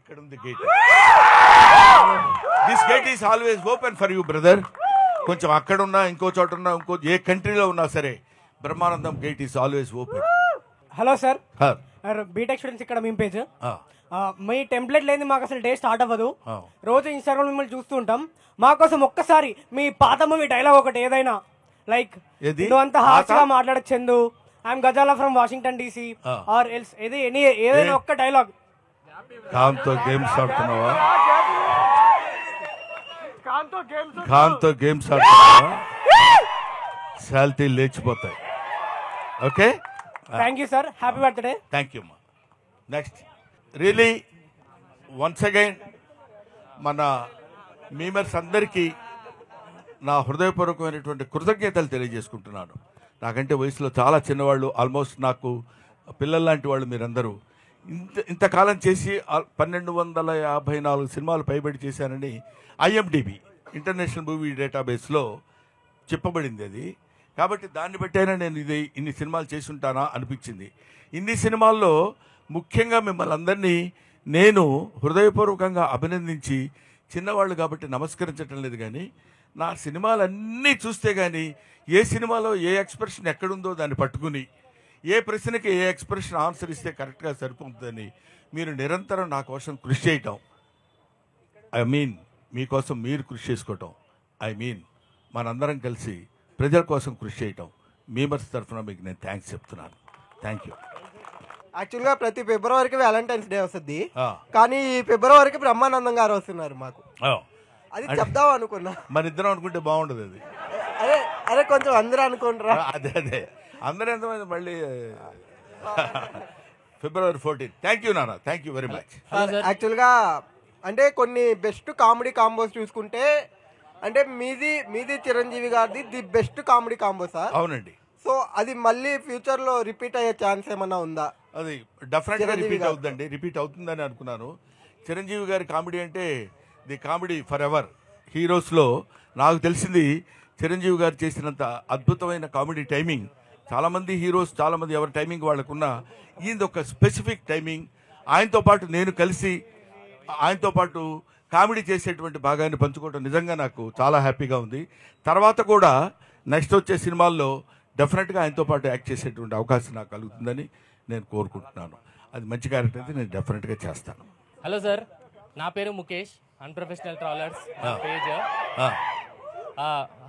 అక్కడ ఉంది gate. This gate is always open for you brother. కొంచెం అక్కడున్నా ఇంకో చోట ఉన్నా ఇంకో ఏ కంట్రీలో ఉన్నా సరే Brahmanandam gate is always open. Hello sir, BTech students ఇక్కడ మీ పేజ్. మీ టెంప్లెట్ లేని మాకు అసలు డే స్టార్ట్ అవ్వదు. రోజు ఇన్స్టాగ్రామ్ మిమ్మల్ని చూస్తూ ఉంటాం. మా కోసం ఒక్కసారి మీ పాత మూవీ డైలాగ్ ఒకటి ఏదైనా, లైక్ నువ్వు అంత హార్ష్గా మాట్లాడచ్చు, I'm Gazala from Washington DC or else, ఏదైనా ఒక్క డైలాగ్. ఖాన్తో గేమ్స్ ఆడుతున్నావా? ఖాన్తో గేమ్స్ ఆడుతున్నావా? శాలరీ లేచిపోతాయి. Okay, thank you sir, happy birthday. Thank you. Next really once again మన మీమర్స్ అందరికీ నా హృదయపూర్వకమైనటువంటి కృతజ్ఞతలు తెలియజేసుకుంటున్నాను. నాకంటే వయసులో చాలా చిన్నవాళ్ళు, ఆల్మోస్ట్ నాకు పిల్లల లాంటి వాళ్ళు మీరందరూ. ఇంతకాలం చేసి 1254 సినిమాలు పైబడి చేశానని IMDb ఇంటర్నేషనల్ మూవీ డేటాబేస్లో చెప్పబడింది అది. కాబట్టి దాన్ని బట్టైనా నేను ఇన్ని సినిమాలు చేసి ఉంటానా అనిపించింది. ఇన్ని సినిమాల్లో ముఖ్యంగా మిమ్మల్ని అందరినీ నేను హృదయపూర్వకంగా అభినందించి, చిన్నవాళ్ళు కాబట్టి నమస్కరించటం లేదు కానీ, నా సినిమాలన్నీ చూస్తే కానీ ఏ సినిమాలో ఏ ఎక్స్ప్రెషన్ ఎక్కడుందో దాన్ని పట్టుకుని ఏ ప్రశ్నకి ఏ ఎక్స్ప్రెషన్ ఆన్సర్ ఇస్తే కరెక్ట్గా సరిపోతుందని మీరు నిరంతరం నా కోసం కృషి చేయటం, ఐ మీన్ మీకోసం మీరు కృషి చేసుకోవటం, ఐ మీన్ మనందరం కలిసి ప్రజల కోసం కృషి చేయటం, మీమర్స్ తరఫున మీకు నేను థ్యాంక్స్ చెప్తున్నాను. Thank you. యాక్చువల్గా ప్రతి ఫిబ్రవరికి వ్యాలంటైన్స్ డే వస్తుంది, కానీ ఈ ఫిబ్రవరికి బ్రహ్మానందం గారు వస్తున్నారు మాకు. అది చెప్దాం అనుకున్నా. మన ఇద్దరం అనుకుంటే బాగుండదు అది. అదే కొంచెం అందరూ అనుకుంటారా? అదే అందరూ ఎంతమంది మళ్ళీ February 14. థ్యాంక్ యూ నాన్న, థ్యాంక్ యూ వెరీ మచ్. యాక్చువల్గా అంటే కొన్ని బెస్ట్ కామెడీ కాంబోస్ చూసుకుంటే అంటే మీది చిరంజీవి గారిది the best comedy combo sir. అవునండి. సో అది మళ్ళీ ఫ్యూచర్ లో రిపీట్ అయ్యే ఛాన్స్ ఏమన్నా ఉందా? అది డెఫినెట్గా రిపీట్ అవుతుందండి. రిపీట్ అవుతుందని అనుకున్నాను. చిరంజీవి గారి కామెడీ అంటే ది కామెడీ ఫర్ ఎవర్. హీరోస్లో నాకు తెలిసింది చిరంజీవి గారు చేసినంత అద్భుతమైన కామెడీ టైమింగ్ చాలామంది హీరోస్, చాలామంది ఎవరి టైమింగ్ వాళ్ళకున్న, ఈయనది ఒక స్పెసిఫిక్ టైమింగ్. ఆయనతో పాటు నేను కలిసి ఆయనతో పాటు కామెడీ చేసేటువంటి భాగాన్ని పంచుకోవడం నిజంగా నాకు చాలా హ్యాపీగా ఉంది. తర్వాత కూడా నెక్స్ట్ వచ్చే సినిమాల్లో డెఫినెట్గా ఆయనతో పాటు యాక్ట్ చేసేటువంటి అవకాశం నాకు కలుగుతుందని నేను కోరుకుంటున్నాను. అది మంచి క్యారెక్టర్ అయితే నేను డెఫినెట్గా చేస్తాను. హలో సార్, నా పేరు ముఖేష్, అన్ప్రొఫెషనల్ ట్రావెలర్స్ పేజ్.